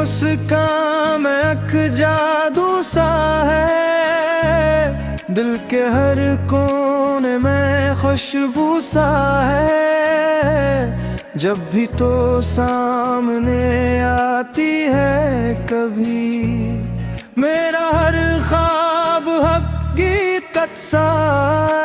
मुस्कान में एक जादू सा है, दिल के हर कोने में खुशबू सा है। जब भी तो सामने आती है कभी, मेरा हर ख्वाब हकीकत सा है।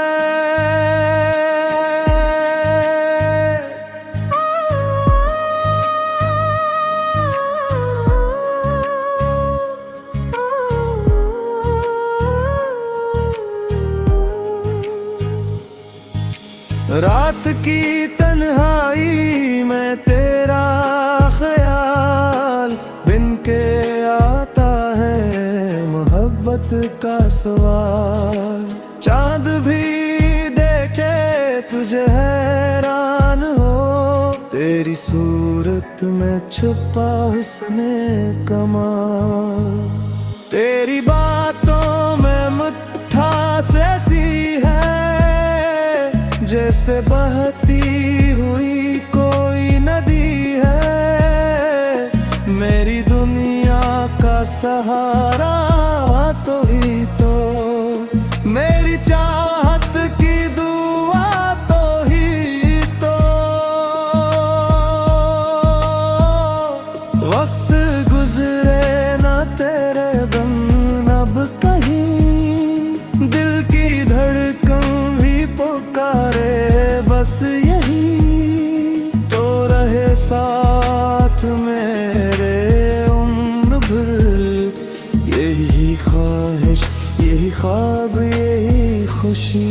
रात की तन्हाई में तेरा ख्याल बिन के आता है मोहब्बत का सवाल। चांद भी देखे तुझे हैरान हो, तेरी सूरत में छुपा हुस्ने कमाल। तेरी बातों में मिठास ऐसी है जैसे बहती हुई कोई नदी है। मेरी दुनिया का सहारा तो ही तो, मेरी चाहत की दुआ तो ही तो। वक्त गुजरे ना तेरे बिन अब कहीं, दिल की धड़कन भी पुकारे बस यही तो रहे साथ मेरे उम्र भर। यही ख्वाहिश, यही ख्वाब, यही खुशी।